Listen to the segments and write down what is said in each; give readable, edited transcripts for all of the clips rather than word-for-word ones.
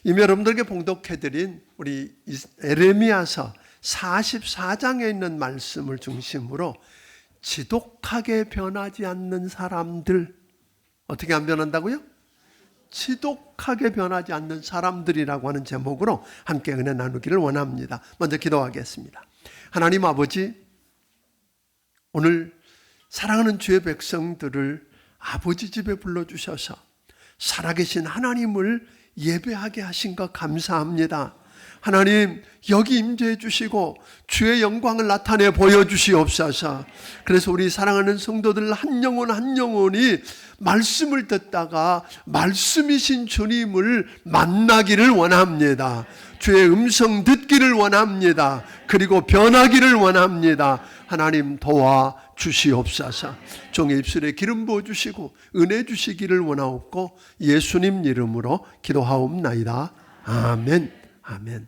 이미 여러분들에게 봉독해드린 우리 에레미야서 44장에 있는 말씀을 중심으로 지독하게 변하지 않는 사람들, 어떻게 안 변한다고요? 지독하게 변하지 않는 사람들이라고 하는 제목으로 함께 은혜 나누기를 원합니다. 먼저 기도하겠습니다. 하나님 아버지, 오늘 사랑하는 주의 백성들을 아버지 집에 불러주셔서 살아계신 하나님을 예배하게 하신 것 감사합니다. 하나님, 여기 임재해 주시고 주의 영광을 나타내 보여주시옵소서. 그래서 우리 사랑하는 성도들 한 영혼 한 영혼이 말씀을 듣다가 말씀이신 주님을 만나기를 원합니다. 주의 음성 듣기를 원합니다. 그리고 변하기를 원합니다. 하나님 도와 주시옵소서. 종의 입술에 기름 부어주시고 은혜 주시기를 원하옵고 예수님 이름으로 기도하옵나이다. 아멘. 아멘.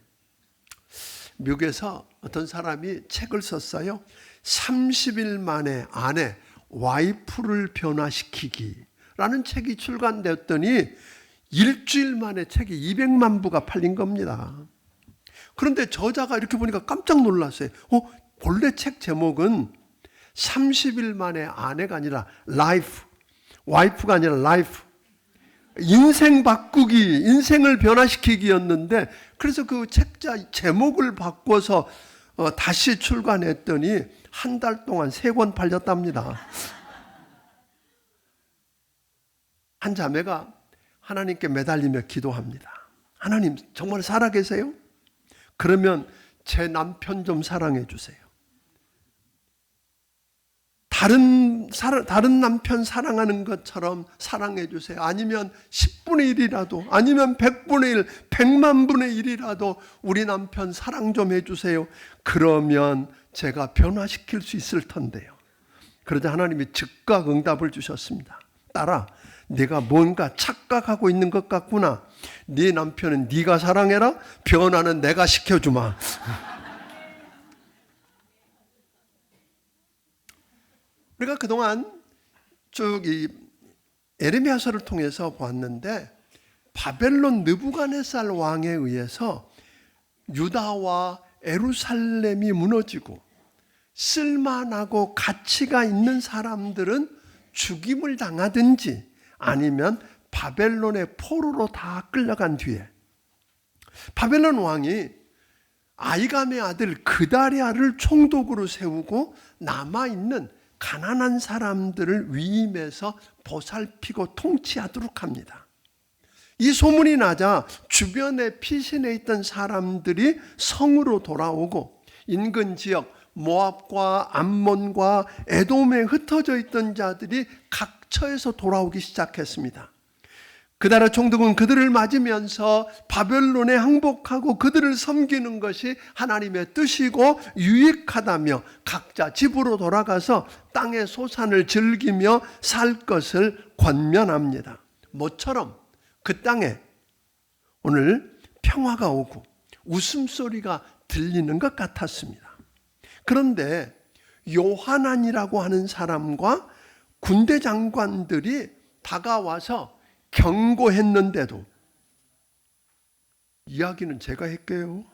미국에서 어떤 사람이 책을 썼어요. 30일 만에 아내, 와이프를 변화시키기라는 책이 출간되었더니 일주일 만에 책이 200만 부가 팔린 겁니다. 그런데 저자가 이렇게 보니까 깜짝 놀랐어요. 본래 책 제목은 30일 만에 아내가 아니라 라이프, 와이프가 아니라 라이프, 인생 바꾸기, 인생을 변화시키기였는데, 그래서 그 책자 제목을 바꿔서 다시 출간했더니 한 달 동안 3권 팔렸답니다. 한 자매가 하나님께 매달리며 기도합니다. 하나님, 정말 살아계세요? 그러면 제 남편 좀 사랑해 주세요. 다른 남편 사랑하는 것처럼 사랑해 주세요. 아니면 10분의 1이라도, 아니면 100분의 1, 100만 분의 1이라도 우리 남편 사랑 좀 해주세요. 그러면 제가 변화시킬 수 있을 텐데요. 그러자 하나님이 즉각 응답을 주셨습니다. 딸아, 네가 뭔가 착각하고 있는 것 같구나. 네 남편은 네가 사랑해라. 변화는 내가 시켜주마. 우리가 그동안 쭉 이 에레미야서를 통해서 보았는데, 바벨론 느부갓네살 왕에 의해서 유다와 예루살렘이 무너지고 쓸만하고 가치가 있는 사람들은 죽임을 당하든지 아니면 바벨론의 포로로 다 끌려간 뒤에 바벨론 왕이 아이감의 아들 그다랴를 총독으로 세우고 남아있는 가난한 사람들을 위임해서 보살피고 통치하도록 합니다. 이 소문이 나자 주변에 피신해 있던 사람들이 성으로 돌아오고 인근 지역 모압과 암몬과 에돔에 흩어져 있던 자들이 각처에서 돌아오기 시작했습니다. 그다라 총독은 그들을 맞으면서 바벨론에 항복하고 그들을 섬기는 것이 하나님의 뜻이고 유익하다며 각자 집으로 돌아가서 땅의 소산을 즐기며 살 것을 권면합니다. 모처럼 그 땅에 오늘 평화가 오고 웃음소리가 들리는 것 같았습니다. 그런데 요하난이라고 하는 사람과 군대 장관들이 다가와서 경고했는데도, 이야기는 제가 할게요.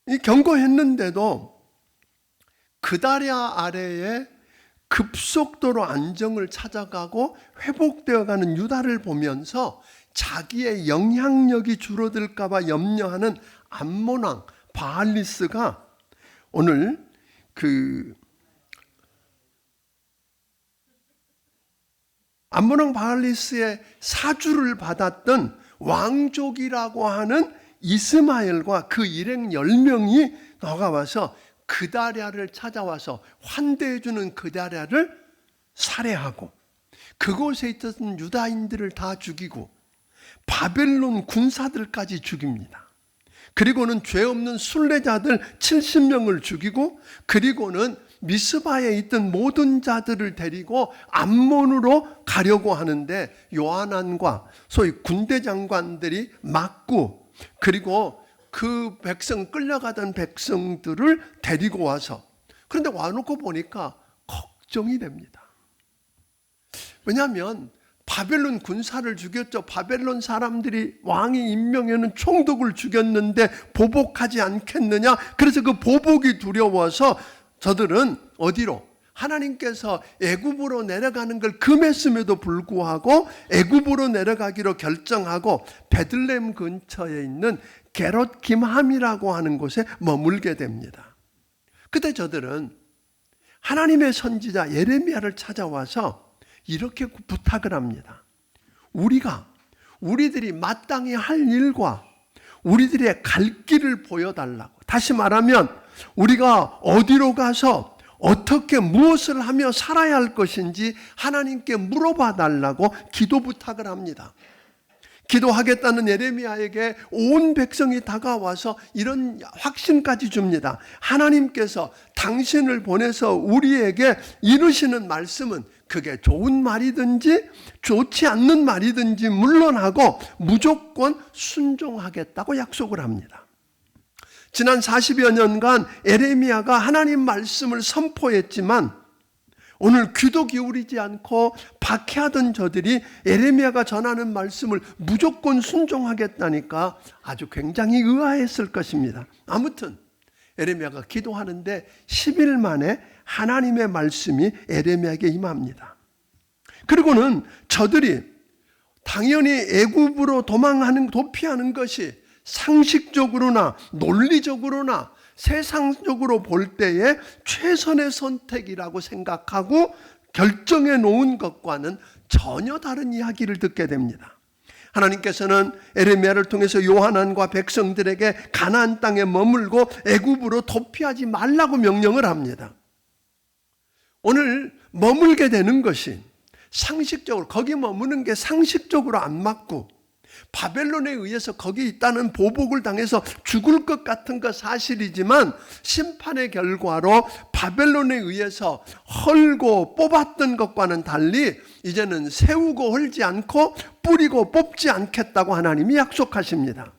이 경고했는데도 그다랴 아래에 급속도로 안정을 찾아가고 회복되어가는 유다를 보면서 자기의 영향력이 줄어들까 봐 염려하는 암몬 왕 바알리스가 오늘 암몬 왕 바알리스의 사주를 받았던 왕족이라고 하는 이스마엘과 그 일행 10명이 나가와서 그다랴를 찾아와서 환대해주는 그다랴를 살해하고 그곳에 있었던 유다인들을 다 죽이고 바벨론 군사들까지 죽입니다. 그리고는 죄 없는 순례자들 70명을 죽이고, 그리고는 미스바에 있던 모든 자들을 데리고 암몬으로 가려고 하는데 요하난과 소위 군대 장관들이 막고, 그리고 그 백성, 끌려가던 백성들을 데리고 와서, 그런데 와놓고 보니까 걱정이 됩니다. 왜냐하면 바벨론 군사를 죽였죠. 바벨론 사람들이 왕이 임명해는 총독을 죽였는데 보복하지 않겠느냐. 그래서 그 보복이 두려워서 저들은 어디로? 하나님께서 애굽으로 내려가는 걸 금했음에도 불구하고 애굽으로 내려가기로 결정하고 베들레헴 근처에 있는 게롯 김함이라고 하는 곳에 머물게 됩니다. 그때 저들은 하나님의 선지자 예레미야를 찾아와서 이렇게 부탁을 합니다. 우리들이 마땅히 할 일과 우리들의 갈 길을 보여달라고. 다시 말하면 우리가 어디로 가서 어떻게 무엇을 하며 살아야 할 것인지 하나님께 물어봐 달라고 기도 부탁을 합니다. 기도하겠다는 예레미야에게 온 백성이 다가와서 이런 확신까지 줍니다. 하나님께서 당신을 보내서 우리에게 이루시는 말씀은 그게 좋은 말이든지 좋지 않는 말이든지 물론하고 무조건 순종하겠다고 약속을 합니다. 지난 40여 년간 예레미야가 하나님 말씀을 선포했지만 오늘 귀도 기울이지 않고 박해하던 저들이 예레미야가 전하는 말씀을 무조건 순종하겠다니까 아주 굉장히 의아했을 것입니다. 아무튼 예레미야가 기도하는데 10일 만에 하나님의 말씀이 예레미야에게 임합니다. 그리고는 저들이 당연히 애굽으로 도피하는 것이 상식적으로나 논리적으로나 세상적으로 볼 때에 최선의 선택이라고 생각하고 결정해 놓은 것과는 전혀 다른 이야기를 듣게 됩니다. 하나님께서는 예레미야를 통해서 요하난과 백성들에게 가나안 땅에 머물고 애굽으로 도피하지 말라고 명령을 합니다. 오늘 머물게 되는 것이 상식적으로 거기 머무는 게 상식적으로 안 맞고 바벨론에 의해서 거기 있다는 보복을 당해서 죽을 것 같은 거 사실이지만 심판의 결과로 바벨론에 의해서 헐고 뽑았던 것과는 달리 이제는 세우고 헐지 않고 뿌리고 뽑지 않겠다고 하나님이 약속하십니다.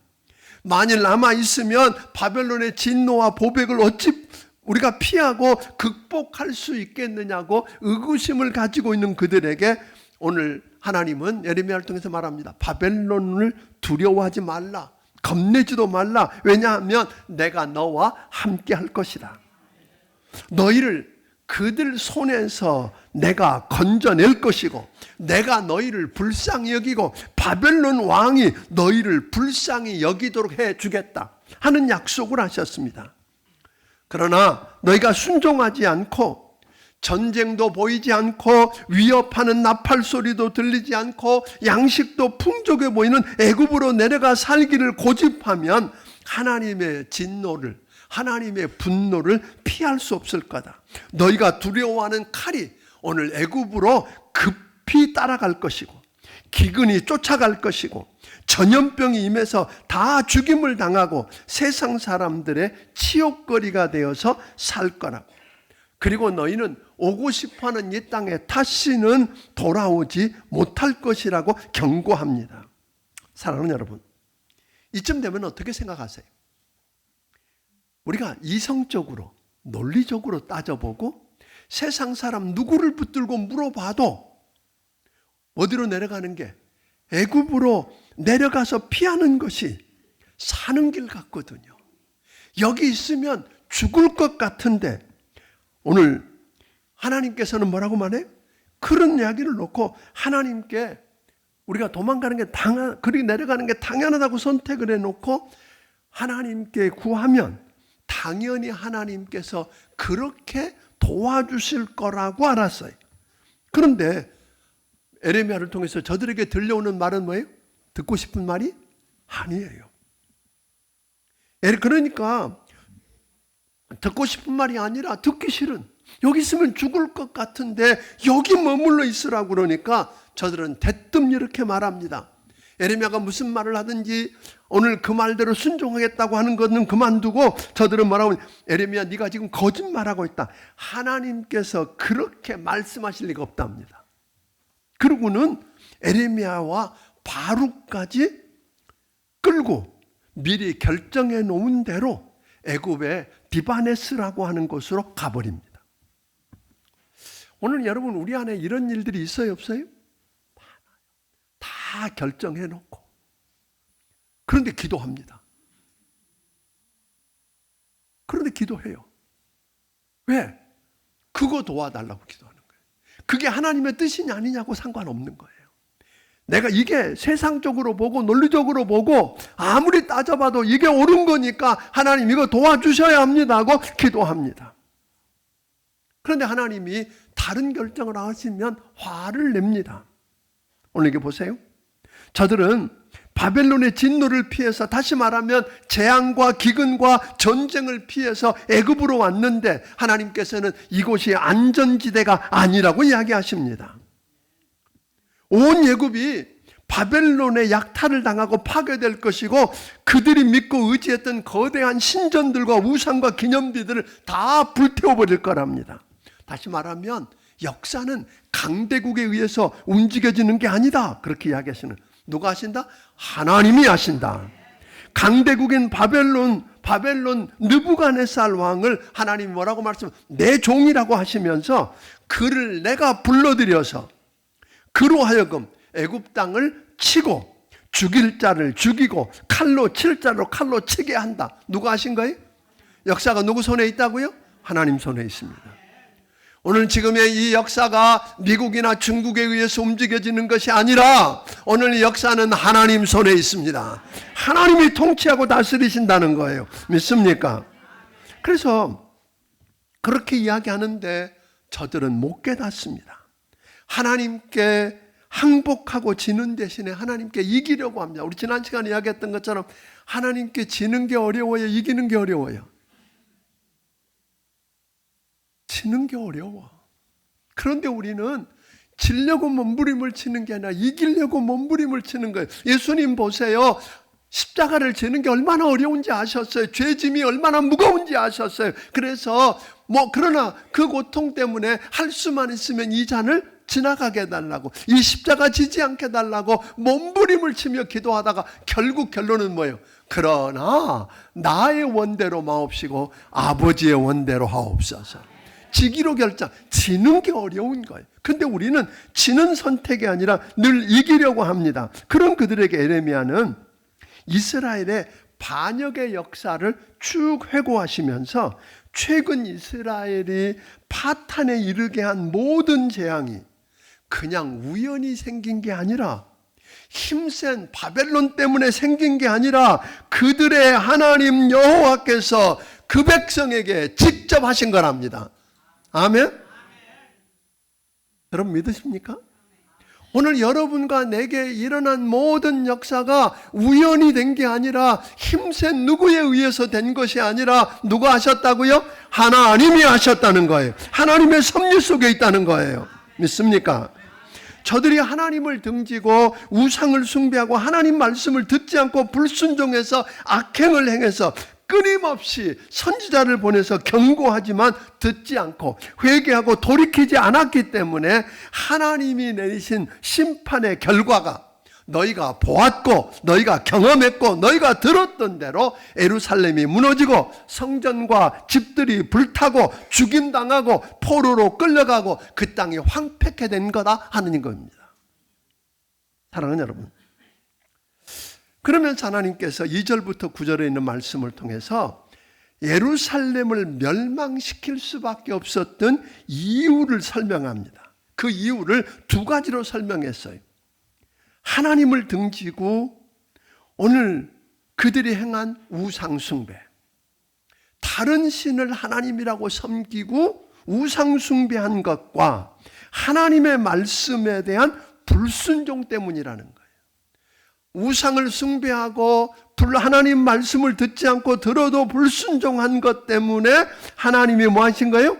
만일 남아있으면 바벨론의 진노와 보복을 어찌 우리가 피하고 극복할 수 있겠느냐고 의구심을 가지고 있는 그들에게 오늘 하나님은 예레미야를 통해서 말합니다. 바벨론을 두려워하지 말라. 겁내지도 말라. 왜냐하면 내가 너와 함께 할 것이다. 너희를 그들 손에서 내가 건져낼 것이고 내가 너희를 불쌍히 여기고 바벨론 왕이 너희를 불쌍히 여기도록 해주겠다 하는 약속을 하셨습니다. 그러나 너희가 순종하지 않고 전쟁도 보이지 않고 위협하는 나팔 소리도 들리지 않고 양식도 풍족해 보이는 애굽으로 내려가 살기를 고집하면 하나님의 진노를 하나님의 분노를 피할 수 없을 거다. 너희가 두려워하는 칼이 오늘 애굽으로 급히 따라갈 것이고 기근이 쫓아갈 것이고 전염병이 임해서 다 죽임을 당하고 세상 사람들의 치욕거리가 되어서 살 거라고. 그리고 너희는 오고 싶어하는 이 땅에 다시는 돌아오지 못할 것이라고 경고합니다. 사랑하는 여러분, 이쯤 되면 어떻게 생각하세요? 우리가 이성적으로 논리적으로 따져보고 세상 사람 누구를 붙들고 물어봐도 어디로 내려가는 게 애굽으로 내려가서 피하는 것이 사는 길 같거든요. 여기 있으면 죽을 것 같은데 오늘 하나님께서는 뭐라고 말해요? 그런 이야기를 놓고 하나님께 우리가 도망가는 게 그리 내려가는 게 당연하다고 선택을 해놓고 하나님께 구하면 당연히 하나님께서 그렇게 도와주실 거라고 알았어요. 그런데 예레미야를 통해서 저들에게 들려오는 말은 뭐예요? 듣고 싶은 말이 아니에요. 그러니까 듣고 싶은 말이 아니라 듣기 싫은, 여기 있으면 죽을 것 같은데 여기 머물러 있으라고 그러니까 저들은 대뜸 이렇게 말합니다. 예레미야가 무슨 말을 하든지 오늘 그 말대로 순종하겠다고 하는 것은 그만두고 저들은 뭐라고 하냐, 예레미야 네가 지금 거짓말하고 있다. 하나님께서 그렇게 말씀하실 리가 없답니다. 그러고는 예레미야와 바룩까지 끌고 미리 결정해 놓은 대로 애굽의 디바네스라고 하는 곳으로 가버립니다. 오늘 여러분 우리 안에 이런 일들이 있어요 없어요? 다 결정해 놓고 그런데 기도합니다. 그런데 기도해요. 왜? 그거 도와달라고 기도하는 거예요. 그게 하나님의 뜻이냐 아니냐고 상관없는 거예요. 내가 이게 세상적으로 보고 논리적으로 보고 아무리 따져봐도 이게 옳은 거니까 하나님 이거 도와주셔야 합니다 하고 기도합니다. 그런데 하나님이 다른 결정을 하시면 화를 냅니다. 오늘 이게 보세요. 저들은 바벨론의 진노를 피해서, 다시 말하면 재앙과 기근과 전쟁을 피해서 애굽으로 왔는데 하나님께서는 이곳이 안전지대가 아니라고 이야기하십니다. 온 애굽이 바벨론의 약탈을 당하고 파괴될 것이고 그들이 믿고 의지했던 거대한 신전들과 우상과 기념비들을 다 불태워버릴 거랍니다. 다시 말하면 역사는 강대국에 의해서 움직여지는 게 아니다, 그렇게 이야기하시는. 누가 하신다? 하나님이 하신다. 강대국인 바벨론 느부갓네살 왕을 하나님이 뭐라고 말씀하시면 내 종이라고 하시면서 그를 내가 불러들여서 그로 하여금 애굽 땅을 치고 죽일 자를 죽이고 칼로 칠 자를 칼로 치게 한다. 누가 하신 거예요? 역사가 누구 손에 있다고요? 하나님 손에 있습니다. 오늘 지금의 이 역사가 미국이나 중국에 의해서 움직여지는 것이 아니라 오늘 이 역사는 하나님 손에 있습니다. 하나님이 통치하고 다스리신다는 거예요. 믿습니까? 그래서 그렇게 이야기하는데 저들은 못 깨닫습니다. 하나님께 항복하고 지는 대신에 하나님께 이기려고 합니다. 우리 지난 시간에 이야기했던 것처럼 하나님께 지는 게 어려워요? 이기는 게 어려워요? 지는 게 어려워. 그런데 우리는 지려고 몸부림을 치는 게 아니라 이기려고 몸부림을 치는 거예요. 예수님 보세요. 십자가를 지는 게 얼마나 어려운지 아셨어요. 죄짐이 얼마나 무거운지 아셨어요. 그래서 그러나 그 고통 때문에 할 수만 있으면 이 잔을 지나가게 해달라고, 이 십자가 지지 않게 해달라고 몸부림을 치며 기도하다가 결국 결론은 뭐예요? 그러나 나의 원대로 마옵시고 아버지의 원대로 하옵소서. 지기로 결정, 지는 게 어려운 거예요. 근데 우리는 지는 선택이 아니라 늘 이기려고 합니다. 그런 그들에게 에레미야는 이스라엘의 반역의 역사를 쭉 회고하시면서 최근 이스라엘이 파탄에 이르게 한 모든 재앙이 그냥 우연히 생긴 게 아니라 힘센 바벨론 때문에 생긴 게 아니라 그들의 하나님 여호와께서 그 백성에게 직접 하신 거랍니다. 아멘? 여러분 믿으십니까? 오늘 여러분과 내게 일어난 모든 역사가 우연히 된 게 아니라 힘센 누구에 의해서 된 것이 아니라 누가 하셨다고요? 하나님이 하셨다는 거예요. 하나님의 섭리 속에 있다는 거예요. 믿습니까? 저들이 하나님을 등지고 우상을 숭배하고 하나님 말씀을 듣지 않고 불순종해서 악행을 행해서 끊임없이 선지자를 보내서 경고하지만 듣지 않고 회개하고 돌이키지 않았기 때문에 하나님이 내리신 심판의 결과가 너희가 보았고 너희가 경험했고 너희가 들었던 대로 예루살렘이 무너지고 성전과 집들이 불타고 죽임당하고 포로로 끌려가고 그 땅이 황폐케 된 거다 하는 겁니다. 사랑하는 여러분, 그러면서 하나님께서 2절부터 9절에 있는 말씀을 통해서 예루살렘을 멸망시킬 수밖에 없었던 이유를 설명합니다. 그 이유를 두 가지로 설명했어요. 하나님을 등지고 오늘 그들이 행한 우상숭배, 다른 신을 하나님이라고 섬기고 우상숭배한 것과 하나님의 말씀에 대한 불순종 때문이라는 거예요. 우상을 숭배하고 하나님 말씀을 듣지 않고 들어도 불순종한 것 때문에 하나님이 뭐 하신 거예요?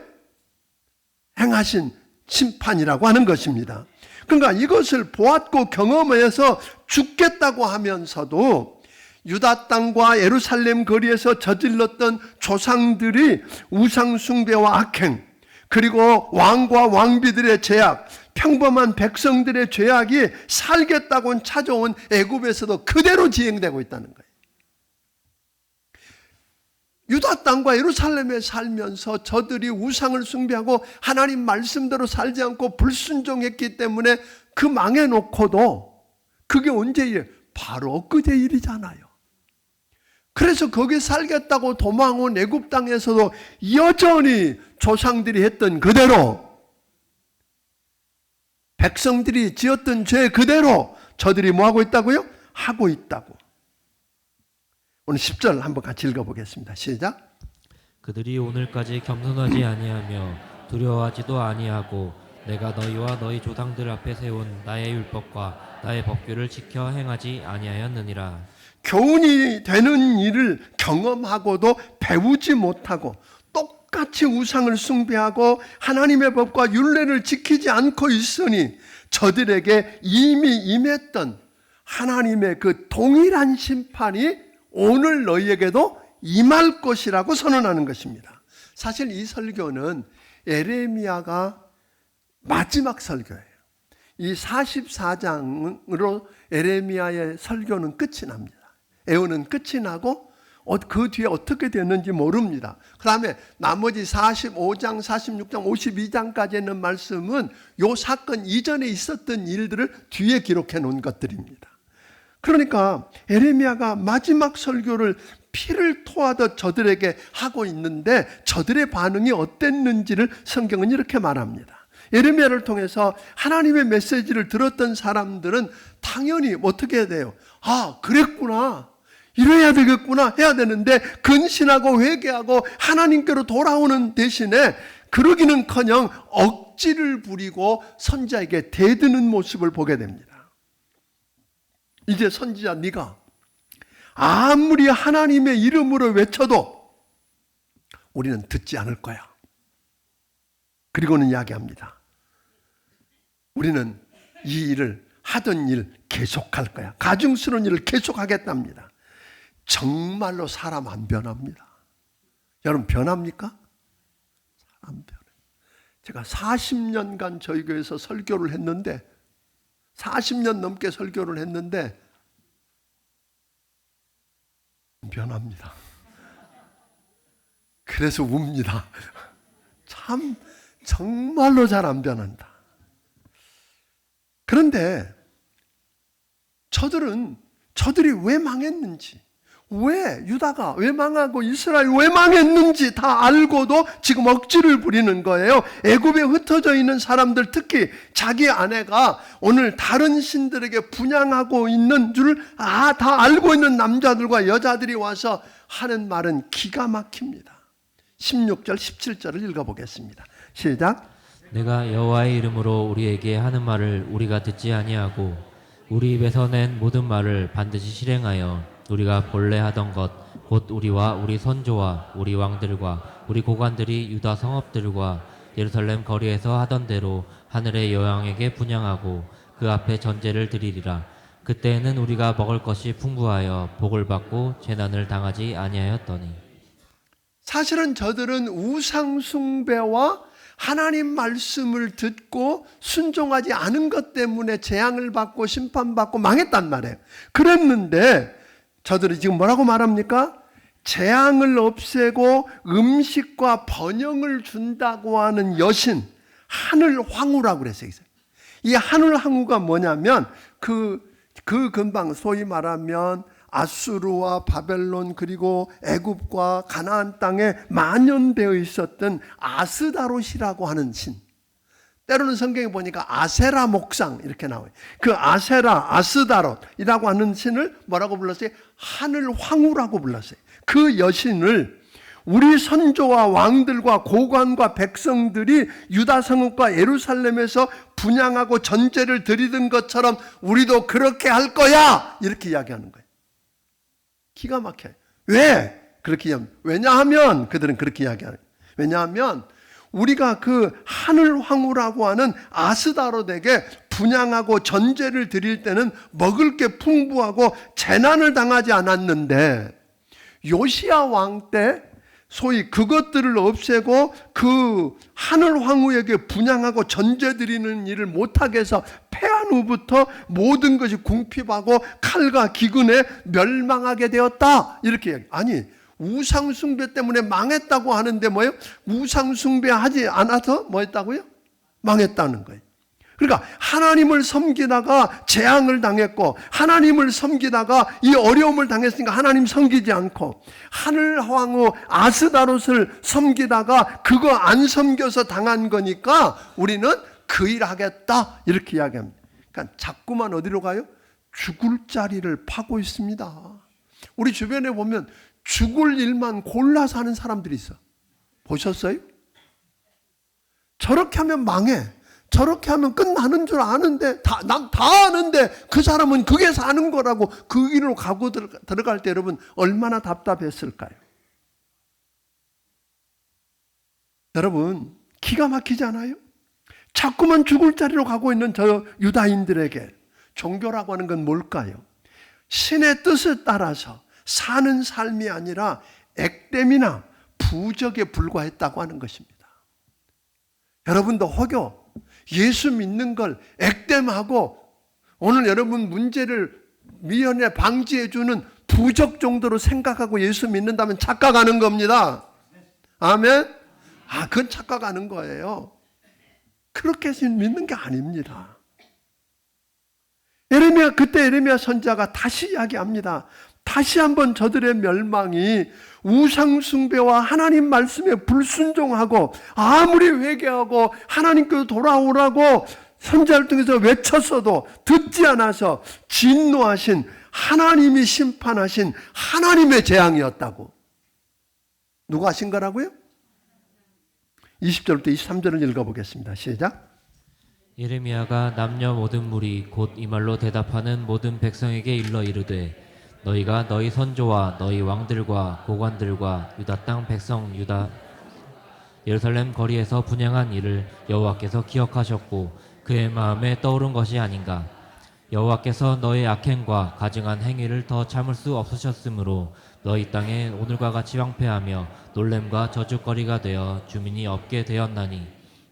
행하신 심판이라고 하는 것입니다. 그러니까 이것을 보았고 경험해서 죽겠다고 하면서도 유다 땅과 예루살렘 거리에서 저질렀던 조상들이 우상 숭배와 악행, 그리고 왕과 왕비들의 죄악, 평범한 백성들의 죄악이 살겠다고 찾아온 애굽에서도 그대로 지행되고 있다는 거예요. 유다 땅과 예루살렘에 살면서 저들이 우상을 숭배하고 하나님 말씀대로 살지 않고 불순종했기 때문에 그 망해놓고도 그게 언제 일이에요? 바로 엊그제 일이잖아요. 그래서 거기 살겠다고 도망온 애굽 땅에서도 여전히 조상들이 했던 그대로, 백성들이 지었던 죄 그대로 저들이 뭐하고 있다고요? 하고 있다고. 오늘 10절 한번 같이 읽어보겠습니다. 시작. 그들이 오늘까지 겸손하지 아니하며 두려워하지도 아니하고 내가 너희와 너희 조상들 앞에 세운 나의 율법과 나의 법규를 지켜 행하지 아니하였느니라. 교훈이 되는 일을 경험하고도 배우지 못하고 똑같이 우상을 숭배하고 하나님의 법과 율례를 지키지 않고 있으니 저들에게 이미 임했던 하나님의 그 동일한 심판이 오늘 너희에게도 임할 것이라고 선언하는 것입니다. 사실 이 설교는 예레미야가 마지막 설교예요. 이 44장으로 예레미야의 설교는 끝이 납니다. 애언은 끝이 나고 그 뒤에 어떻게 됐는지 모릅니다. 그 다음에 나머지 45장, 46장, 52장까지 있는 말씀은 이 사건 이전에 있었던 일들을 뒤에 기록해 놓은 것들입니다. 그러니까 예레미야가 마지막 설교를 피를 토하듯 저들에게 하고 있는데 저들의 반응이 어땠는지를 성경은 이렇게 말합니다. 예레미야를 통해서 하나님의 메시지를 들었던 사람들은 당연히 어떻게 해야 돼요? 아, 그랬구나. 이래야 되겠구나 해야 되는데 근신하고 회개하고 하나님께로 돌아오는 대신에 그러기는커녕 억지를 부리고 선지자에게 대드는 모습을 보게 됩니다. 이제 선지자 네가 아무리 하나님의 이름으로 외쳐도 우리는 듣지 않을 거야. 그리고는 이야기합니다. 우리는 이 일을 하던 일 계속할 거야. 가증스러운 일을 계속하겠답니다. 정말로 사람 안 변합니다. 여러분 변합니까? 안 변해요. 제가 40년간 저희 교회에서 설교를 했는데 40년 넘게 설교를 했는데 변합니다. 그래서 웁니다. 참 정말로 잘 안 변한다. 그런데 저들이 왜 망했는지, 왜 유다가 왜 망하고 이스라엘이 왜 망했는지 다 알고도 지금 억지를 부리는 거예요. 애굽에 흩어져 있는 사람들, 특히 자기 아내가 오늘 다른 신들에게 분향하고 있는 줄 다 알고 있는 남자들과 여자들이 와서 하는 말은 기가 막힙니다. 16절 17절을 읽어보겠습니다. 시작. 내가 여호와의 이름으로 우리에게 하는 말을 우리가 듣지 아니하고 우리 입에서 낸 모든 말을 반드시 실행하여 우리가 본래 하던 것 곧 우리와 우리 선조와 우리 왕들과 우리 고관들이 유다 성읍들과 예루살렘 거리에서 하던 대로 하늘의 여왕에게 분향하고 그 앞에 전제를 드리리라. 그때에는 우리가 먹을 것이 풍부하여 복을 받고 재난을 당하지 아니하였더니. 사실은 저들은 우상 숭배와 하나님 말씀을 듣고 순종하지 않은 것 때문에 재앙을 받고 심판받고 망했단 말이에요. 그랬는데 저들이 지금 뭐라고 말합니까? 재앙을 없애고 음식과 번영을 준다고 하는 여신 하늘 황후라고 그랬어요. 이 하늘 황후가 뭐냐면 그 근방 소위 말하면 아수르와 바벨론 그리고 애굽과 가나안 땅에 만연되어 있었던 아스다롯이라고 하는 신. 때로는 성경에 보니까 아세라 목상 이렇게 나와요. 그 아세라, 아스다롯이라고 하는 신을 뭐라고 불렀어요? 하늘 황후라고 불렀어요. 그 여신을 우리 선조와 왕들과 고관과 백성들이 유다 성읍과 예루살렘에서 분향하고 전제를 드리던 것처럼 우리도 그렇게 할 거야 이렇게 이야기하는 거예요. 기가 막혀요. 왜? 그렇게 이야기하면 왜냐하면 그들은 그렇게 이야기하는 거예요. 왜냐하면 우리가 그 하늘 황후라고 하는 아스다롯에게 분향하고 전제를 드릴 때는 먹을 게 풍부하고 재난을 당하지 않았는데 요시야 왕 때 소위 그것들을 없애고 그 하늘 황후에게 분향하고 전제 드리는 일을 못하게 해서 패한 후부터 모든 것이 궁핍하고 칼과 기근에 멸망하게 되었다 이렇게 얘기해요. 아니 우상 숭배 때문에 망했다고 하는데 뭐예요? 우상 숭배하지 않아서 뭐 했다고요? 망했다는 거예요. 그러니까 하나님을 섬기다가 재앙을 당했고 하나님을 섬기다가 이 어려움을 당했으니까 하나님 섬기지 않고 하늘왕후 아스다롯을 섬기다가 그거 안 섬겨서 당한 거니까 우리는 그 일 하겠다 이렇게 이야기합니다. 그러니까 자꾸만 어디로 가요? 죽을 자리를 파고 있습니다. 우리 주변에 보면 죽을 일만 골라서 하는 사람들이 있어. 보셨어요? 저렇게 하면 망해. 저렇게 하면 끝나는 줄 아는데 난 다 아는데 그 사람은 그게 사는 거라고 그 길로 가고 들어갈 때 여러분 얼마나 답답했을까요? 여러분 기가 막히지 않아요? 자꾸만 죽을 자리로 가고 있는 저 유다인들에게 종교라고 하는 건 뭘까요? 신의 뜻에 따라서 사는 삶이 아니라 액땜이나 부적에 불과했다고 하는 것입니다. 여러분도 혹여 예수 믿는 걸 액땜하고 오늘 여러분 문제를 미연에 방지해 주는 부적 정도로 생각하고 예수 믿는다면 착각하는 겁니다. 아멘? 그건 착각하는 거예요. 그렇게 믿는 게 아닙니다. 그때 에레미야 선지자가 다시 이야기합니다. 다시 한번 저들의 멸망이 우상 숭배와 하나님 말씀에 불순종하고 아무리 회개하고 하나님께로 돌아오라고 선지자를 통해서 외쳤어도 듣지 않아서 진노하신 하나님이 심판하신 하나님의 재앙이었다고. 누가 하신 거라고요? 20절부터 23절을 읽어보겠습니다. 시작. 예레미야가 남녀 모든 무리 곧 이 말로 대답하는 모든 백성에게 일러 이르되 너희가 너희 선조와 너희 왕들과 고관들과 유다 땅 백성 유다 예루살렘 거리에서 분향한 일을 여호와께서 기억하셨고 그의 마음에 떠오른 것이 아닌가. 여호와께서 너희 악행과 가증한 행위를 더 참을 수 없으셨으므로 너희 땅에 오늘과 같이 황폐하며 놀램과 저주거리가 되어 주민이 없게 되었나니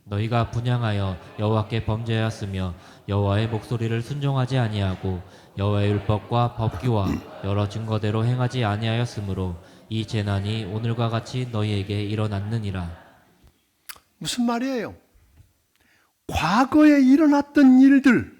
너희가 분향하여 여호와께 범죄하였으며 여호와의 목소리를 순종하지 아니하고 여호와의 율법과 법규와 여러 증거대로 행하지 아니하였으므로 이 재난이 오늘과 같이 너희에게 일어났느니라. 무슨 말이에요? 과거에 일어났던 일들,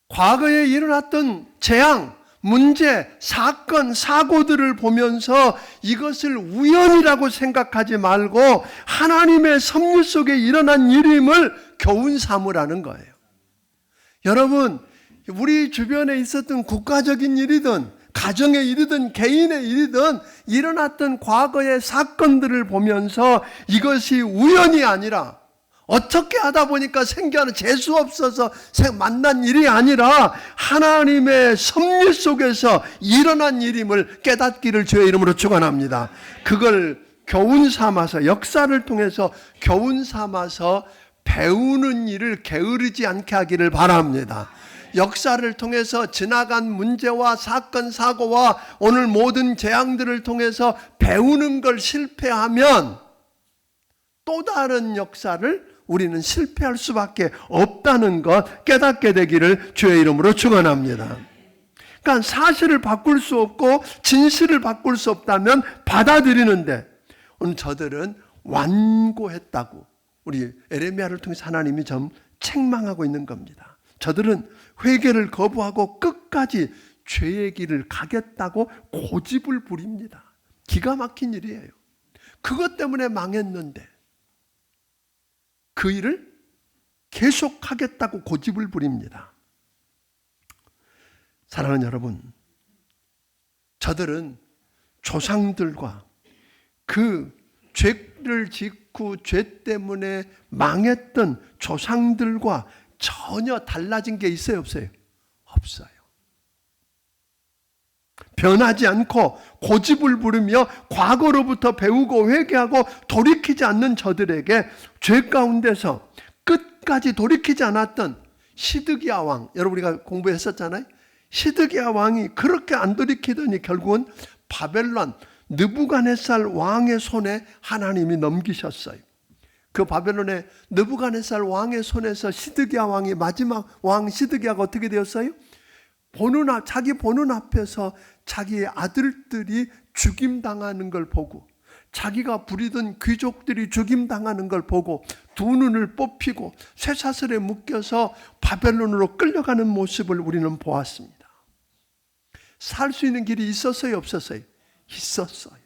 과거에 일어났던 재앙, 문제, 사건, 사고들을 보면서 이것을 우연이라고 생각하지 말고 하나님의 섭리 속에 일어난 일임을 교훈 삼으라는 거예요. 여러분, 우리 주변에 있었던 국가적인 일이든 가정의 일이든 개인의 일이든 일어났던 과거의 사건들을 보면서 이것이 우연이 아니라 어떻게 하다 보니까 생겨나는 재수 없어서 만난 일이 아니라 하나님의 섭리 속에서 일어난 일임을 깨닫기를 주의 이름으로 축원합니다. 그걸 교훈 삼아서 역사를 통해서 교훈 삼아서 배우는 일을 게으르지 않게 하기를 바랍니다. 역사를 통해서 지나간 문제와 사건, 사고와 오늘 모든 재앙들을 통해서 배우는 걸 실패하면 또 다른 역사를 우리는 실패할 수밖에 없다는 것 깨닫게 되기를 주의 이름으로 축원합니다. 그러니까 사실을 바꿀 수 없고 진실을 바꿀 수 없다면 받아들이는데 오늘 저들은 완고했다고 우리 에레미야를 통해서 하나님이 좀 책망하고 있는 겁니다. 저들은 회개를 거부하고 끝까지 죄의 길을 가겠다고 고집을 부립니다. 기가 막힌 일이에요. 그것 때문에 망했는데 그 일을 계속하겠다고 고집을 부립니다. 사랑하는 여러분, 저들은 조상들과 그 죄를 짓고 죄 때문에 망했던 조상들과 전혀 달라진 게 있어요, 없어요? 없어요. 변하지 않고 고집을 부르며 과거로부터 배우고 회개하고 돌이키지 않는 저들에게 죄 가운데서 끝까지 돌이키지 않았던 시드기야 왕, 여러분 우리가 공부했었잖아요. 시드기야 왕이 그렇게 안 돌이키더니 결국은 바벨론 느부갓네살 왕의 손에 하나님이 넘기셨어요. 그 바벨론의 느부갓네살 왕의 손에서 시드기야 왕이 마지막 왕 시드기야가 어떻게 되었어요? 자기 보는 앞에서 자기의 아들들이 죽임당하는 걸 보고 자기가 부리던 귀족들이 죽임당하는 걸 보고 두 눈을 뽑히고 쇠사슬에 묶여서 바벨론으로 끌려가는 모습을 우리는 보았습니다. 살 수 있는 길이 있었어요, 없었어요? 있었어요.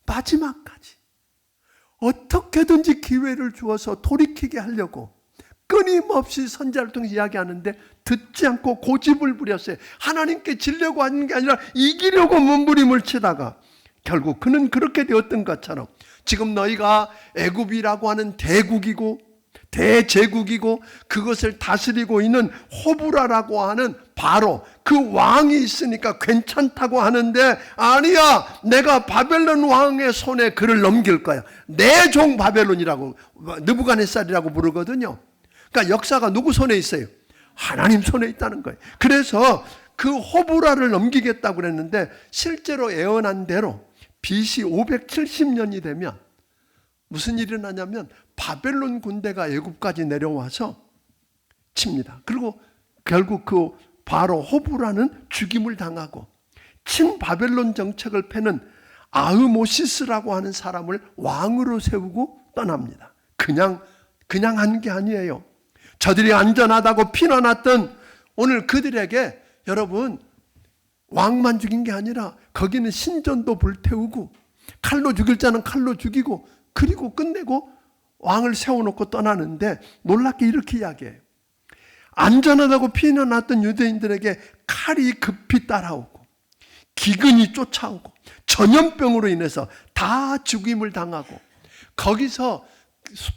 마지막까지 어떻게든지 기회를 주어서 돌이키게 하려고 끊임없이 선지자를 통해서 이야기하는데 듣지 않고 고집을 부렸어요. 하나님께 지려고 하는 게 아니라 이기려고 몸부림을 치다가 결국 그는 그렇게 되었던 것처럼 지금 너희가 애굽이라고 하는 대국이고 대제국이고 그것을 다스리고 있는 호브라라고 하는 바로 그 왕이 있으니까 괜찮다고 하는데, 아니야, 내가 바벨론 왕의 손에 그를 넘길 거야. 내 종 바벨론이라고, 느부갓네살이라고 부르거든요. 그러니까 역사가 누구 손에 있어요? 하나님 손에 있다는 거예요. 그래서 그 호브라를 넘기겠다고 그랬는데 실제로 예언한 대로 BC 570년이 되면 무슨 일이 일어나냐면 바벨론 군대가 애굽까지 내려와서 칩니다. 그리고 결국 그 바로 호브라는 죽임을 당하고 친바벨론 정책을 펴는 아흐모시스라고 하는 사람을 왕으로 세우고 떠납니다. 그냥 한 게 아니에요. 저들이 안전하다고 피난왔던 오늘 그들에게 여러분 왕만 죽인 게 아니라 거기는 신전도 불태우고 칼로 죽일 자는 칼로 죽이고 그리고 끝내고 왕을 세워놓고 떠나는데 놀랍게 이렇게 이야기해요. 안전하다고 피난왔던 유대인들에게 칼이 급히 따라오고 기근이 쫓아오고 전염병으로 인해서 다 죽임을 당하고 거기서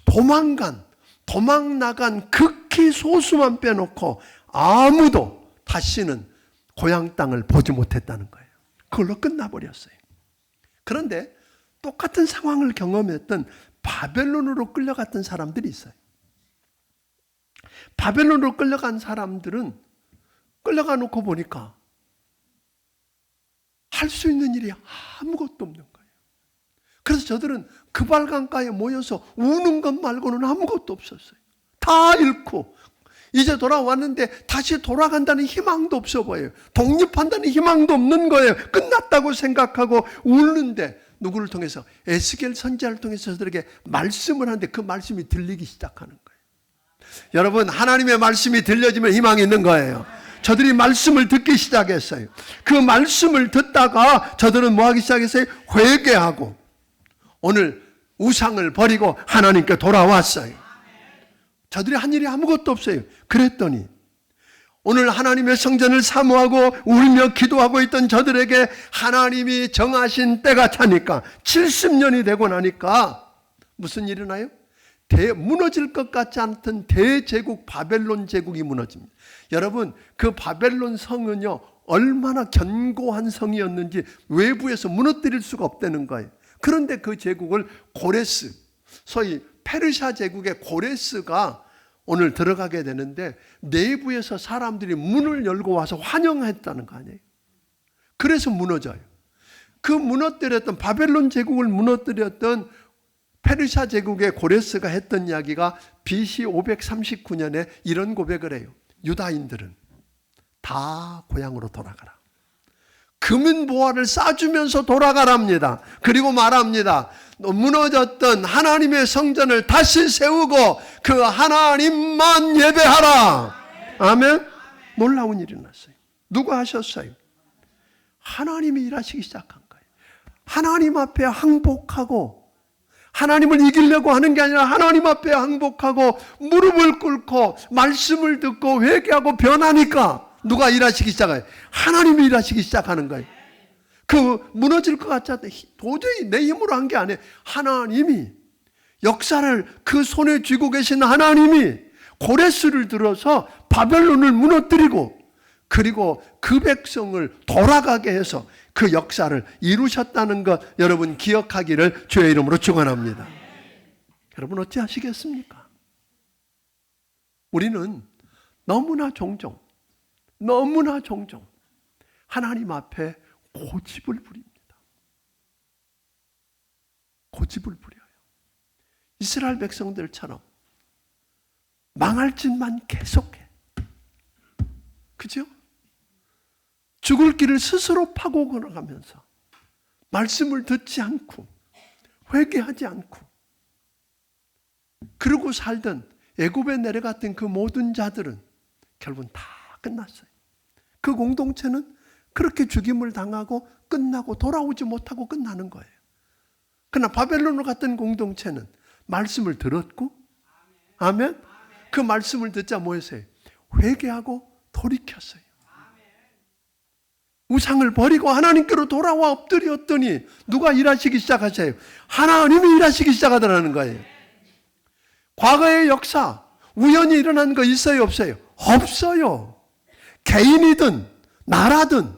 도망 나간 극히 소수만 빼놓고 아무도 다시는 고향 땅을 보지 못했다는 거예요. 그걸로 끝나버렸어요. 그런데 똑같은 상황을 경험했던 바벨론으로 끌려갔던 사람들이 있어요. 바벨론으로 끌려간 사람들은 끌려가 놓고 보니까 할 수 있는 일이 아무것도 없는 거예요. 그래서 저들은 그발강가에 모여서 우는 것 말고는 아무것도 없었어요. 다 잃고 이제 돌아왔는데 다시 돌아간다는 희망도 없어 보여요. 독립한다는 희망도 없는 거예요. 끝났다고 생각하고 우는데 누구를 통해서? 에스겔 선지자를 통해서 저들에게 말씀을 하는데 그 말씀이 들리기 시작하는 거예요. 여러분, 하나님의 말씀이 들려지면 희망이 있는 거예요. 저들이 말씀을 듣기 시작했어요. 그 말씀을 듣다가 저들은 뭐 하기 시작했어요? 회개하고 오늘 우상을 버리고 하나님께 돌아왔어요. 저들이 한 일이 아무것도 없어요. 그랬더니 오늘 하나님의 성전을 사모하고 울며 기도하고 있던 저들에게 하나님이 정하신 때가 차니까 70년이 되고 나니까 무슨 일이 나요? 무너질 것 같지 않던 대제국 바벨론 제국이 무너집니다. 여러분, 그 바벨론 성은요 얼마나 견고한 성이었는지 외부에서 무너뜨릴 수가 없다는 거예요. 그런데 그 제국을 고레스, 소위 페르시아 제국의 고레스가 오늘 들어가게 되는데 내부에서 사람들이 문을 열고 와서 환영했다는 거 아니에요. 그래서 무너져요. 그 무너뜨렸던 바벨론 제국을 무너뜨렸던 페르시아 제국의 고레스가 했던 이야기가 BC 539년에 이런 고백을 해요. 유다인들은 다 고향으로 돌아가라. 금은보화를 싸주면서 돌아가랍니다. 그리고 말합니다. 무너졌던 하나님의 성전을 다시 세우고 그 하나님만 예배하라. 아멘. 놀라운 일이 났어요. 누가 하셨어요? 하나님이 일하시기 시작한 거예요. 하나님 앞에 항복하고 하나님을 이기려고 하는 게 아니라 하나님 앞에 항복하고 무릎을 꿇고 말씀을 듣고 회개하고 변하니까 누가 일하시기 시작해요? 하나님이 일하시기 시작하는 거예요. 그 무너질 것 같지 않다. 도저히 내 힘으로 한 게 아니에요. 하나님이 역사를 그 손에 쥐고 계신 하나님이 고레스를 들어서 바벨론을 무너뜨리고 그리고 그 백성을 돌아가게 해서 그 역사를 이루셨다는 것 여러분 기억하기를 주의 이름으로 축원합니다. 여러분 어찌하시겠습니까? 우리는 너무나 종종 하나님 앞에 고집을 부립니다. 고집을 부려요. 이스라엘 백성들처럼 망할 짓만 계속해. 그죠? 죽을 길을 스스로 파고 걸어가면서 말씀을 듣지 않고 회개하지 않고 그러고 살던 애굽에 내려갔던 그 모든 자들은 결국은 다 끝났어요. 그 공동체는 그렇게 죽임을 당하고 끝나고 돌아오지 못하고 끝나는 거예요. 그러나 바벨론으로 갔던 공동체는 말씀을 들었고, 아멘. 그 말씀을 듣자 뭐 했어요? 회개하고 돌이켰어요. 우상을 버리고 하나님께로 돌아와 엎드렸더니 누가 일하시기 시작하세요? 하나님이 일하시기 시작하더라는 거예요. 과거의 역사, 우연히 일어난 거 있어요, 없어요? 없어요. 개인이든 나라든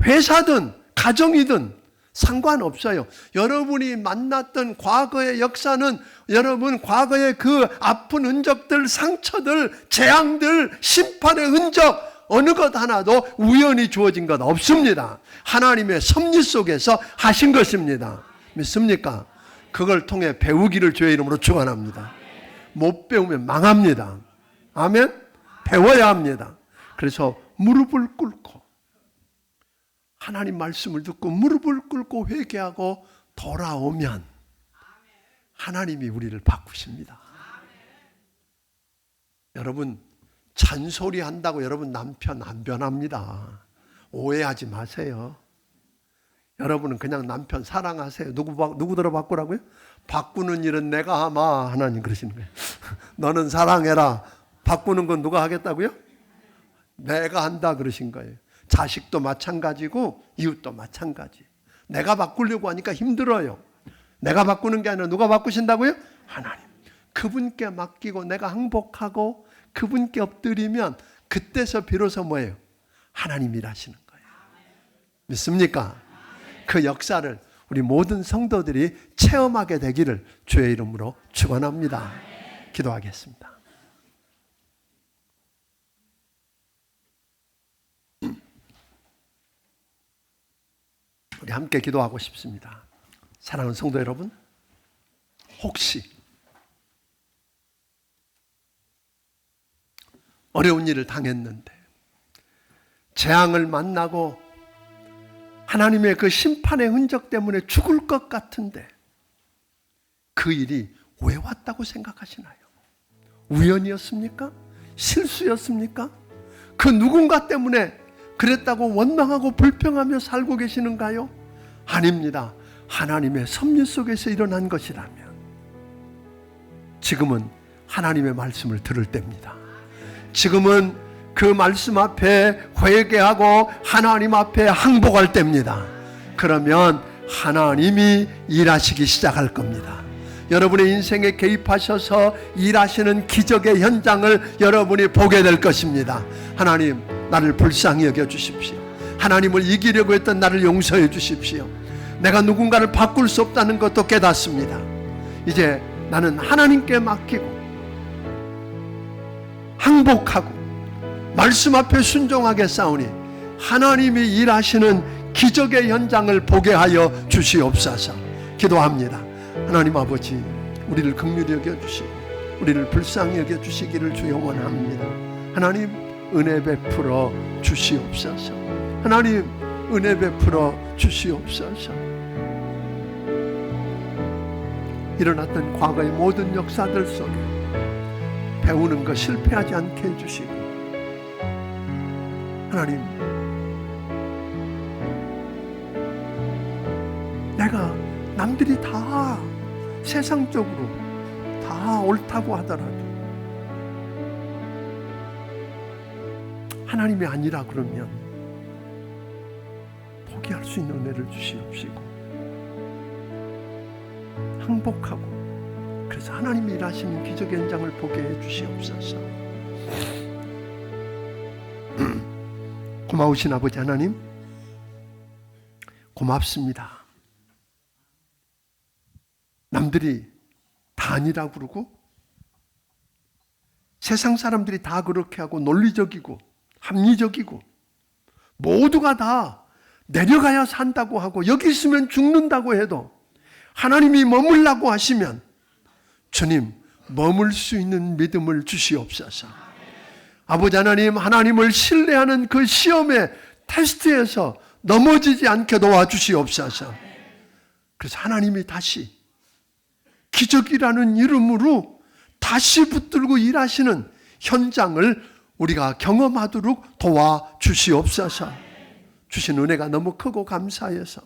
회사든 가정이든 상관없어요. 여러분이 만났던 과거의 역사는 여러분 과거의 그 아픈 흔적들, 상처들, 재앙들, 심판의 흔적 어느 것 하나도 우연히 주어진 것 없습니다. 하나님의 섭리 속에서 하신 것입니다. 믿습니까? 그걸 통해 배우기를 주의 이름으로 축원합니다. 못 배우면 망합니다. 아멘? 배워야 합니다. 그래서 무릎을 꿇고 하나님 말씀을 듣고 무릎을 꿇고 회개하고 돌아오면 하나님이 우리를 바꾸십니다. 여러분 잔소리 한다고 여러분 남편 안 변합니다. 오해하지 마세요. 여러분은 그냥 남편 사랑하세요. 누구더러 바꾸라고요? 바꾸는 일은 내가 하마. 하나님 그러시는 거예요. 너는 사랑해라. 바꾸는 건 누가 하겠다고요? 내가 한다 그러신 거예요. 자식도 마찬가지고 이웃도 마찬가지. 내가 바꾸려고 하니까 힘들어요. 내가 바꾸는 게 아니라 누가 바꾸신다고요? 하나님. 그분께 맡기고 내가 항복하고 그분께 엎드리면 그때서 비로소 뭐예요? 하나님이 일하시는 거예요. 믿습니까? 그 역사를 우리 모든 성도들이 체험하게 되기를 주의 이름으로 축원합니다. 기도하겠습니다. 우리 함께 기도하고 싶습니다. 사랑하는 성도 여러분, 혹시 어려운 일을 당했는데 재앙을 만나고 하나님의 그 심판의 흔적 때문에 죽을 것 같은데 그 일이 왜 왔다고 생각하시나요? 우연이었습니까? 실수였습니까? 그 누군가 때문에 그랬다고 원망하고 불평하며 살고 계시는가요? 아닙니다. 하나님의 섭리 속에서 일어난 것이라면 지금은 하나님의 말씀을 들을 때입니다. 지금은 그 말씀 앞에 회개하고 하나님 앞에 항복할 때입니다. 그러면 하나님이 일하시기 시작할 겁니다. 여러분의 인생에 개입하셔서 일하시는 기적의 현장을 여러분이 보게 될 것입니다. 하나님, 나를 불쌍히 여겨주십시오. 하나님을 이기려고 했던 나를 용서해 주십시오. 내가 누군가를 바꿀 수 없다는 것도 깨닫습니다. 이제 나는 하나님께 맡기고 항복하고 말씀 앞에 순종하게 싸우니 하나님이 일하시는 기적의 현장을 보게 하여 주시옵소서. 기도합니다. 하나님 아버지, 우리를 긍휼히 여겨주시고 우리를 불쌍히 여겨주시기를 주여 원합니다. 하나님, 은혜 베풀어 주시옵소서. 하나님, 은혜 베풀어 주시옵소서. 일어났던 과거의 모든 역사들 속에 배우는 것 실패하지 않게 해주시고, 하나님, 내가 남들이 다 세상적으로 다 옳다고 하더라도 하나님이 아니라 그러면 포기할 수 있는 은혜를 주시옵시고 항복하고 그래서 하나님이 일하시는 기적의 현장을 보게 해 주시옵소서. 고마우신 아버지 하나님, 고맙습니다. 남들이 다 아니라고 그러고 세상 사람들이 다 그렇게 하고 논리적이고 합리적이고 모두가 다 내려가야 산다고 하고 여기 있으면 죽는다고 해도 하나님이 머물라고 하시면 주님, 머물 수 있는 믿음을 주시옵소서. 아버지 하나님, 하나님을 신뢰하는 그 시험의 테스트에서 넘어지지 않게 도와주시옵소서. 그래서 하나님이 다시 기적이라는 이름으로 다시 붙들고 일하시는 현장을 우리가 경험하도록 도와주시옵소서. 주신 은혜가 너무 크고 감사해서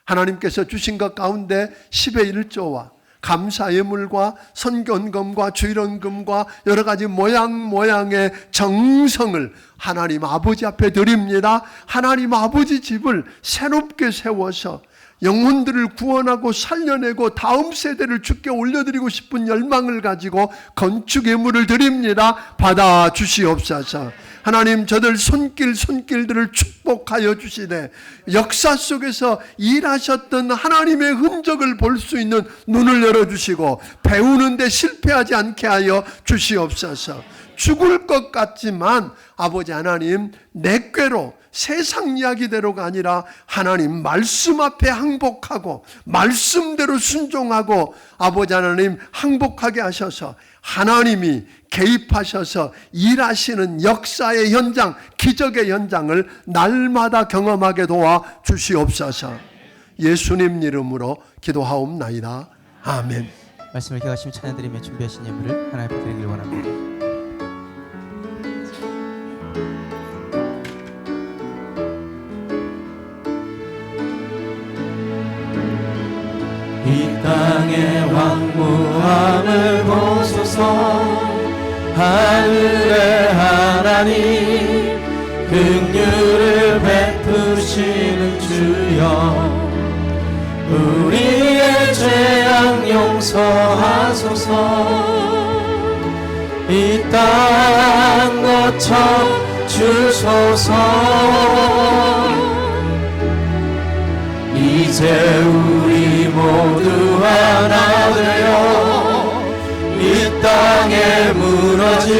하나님께서 주신 것 가운데 10의 1조와 감사 예물과 선견금과 주일원금과 여러 가지 모양의 정성을 하나님 아버지 앞에 드립니다. 하나님 아버지 집을 새롭게 세워서 영혼들을 구원하고 살려내고 다음 세대를 주께 올려드리고 싶은 열망을 가지고 건축 예물을 드립니다. 받아 주시옵소서. 하나님, 저들 손길들을 축복하여 주시되 역사 속에서 일하셨던 하나님의 흔적을 볼 수 있는 눈을 열어주시고 배우는데 실패하지 않게 하여 주시옵소서. 죽을 것 같지만 아버지 하나님, 내 꾀로 세상 이야기대로가 아니라 하나님 말씀 앞에 항복하고 말씀대로 순종하고 아버지 하나님 항복하게 하셔서 하나님이 개입하셔서 일하시는 역사의 현장, 기적의 현장을 날마다 경험하게 도와 주시옵소서. 예수님 이름으로 기도하옵나이다. 아멘. 말씀을 기억하시며 찬양드리며 준비하신 예물을 하나님 앞에 드리길 원합니다. 이 땅의 황무함을 보소서. 하늘의 하나님, 긍휼을 베푸시는 주여, 우리의 죄악 용서하소서. 이 땅 거쳐 주소서. 이제 우리 모두 하나 되어 이 땅에 무너진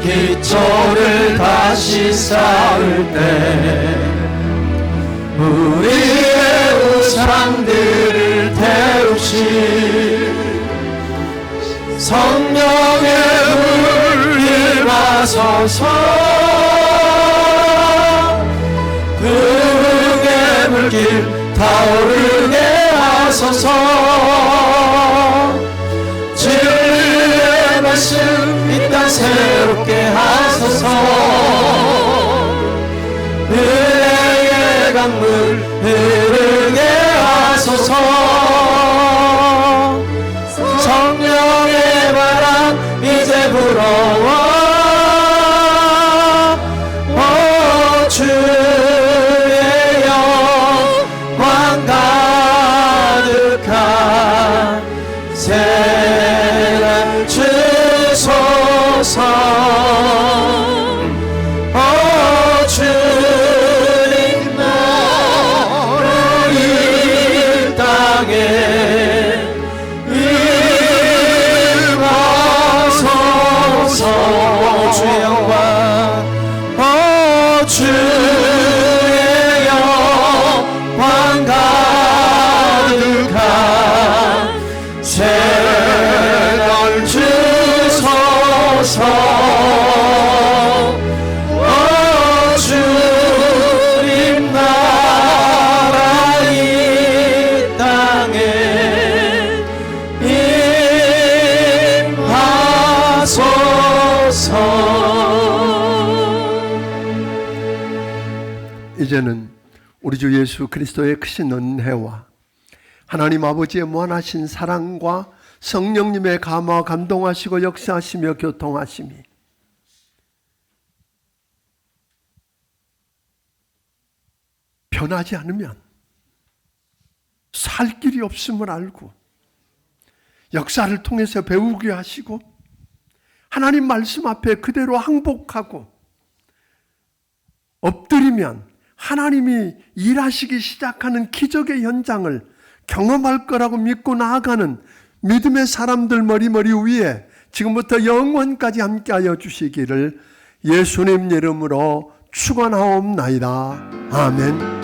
기초를 다시 쌓을 때 우리의 우상들을 태우실 성령의 불 임하소서. 그 물길 타오르게 하소서. 진리의 말씀 이 땅 새롭게 하소서. 은혜의 강물 흐르게 하소서. 성령의 바람 이제 불어와 주의 영광 가득한 새날 주소서. 주님 너로 이 땅에 임하소서. 주의 영광, 주의 영광 가득한 새날 주소서. 주님 나라 이 땅에 임하소서. 이제는 우리 주 예수 그리스도의 크신 은혜와 하나님 아버지의 무한하신 사랑과 성령님의 감화 감동하시고 역사하시며 교통하심이 변하지 않으면 살 길이 없음을 알고 역사를 통해서 배우게 하시고 하나님 말씀 앞에 그대로 항복하고 엎드리면 하나님이 일하시기 시작하는 기적의 현장을 경험할 거라고 믿고 나아가는 믿음의 사람들 머리 위에 지금부터 영원까지 함께하여 주시기를 예수님 이름으로 축원하옵나이다. 아멘.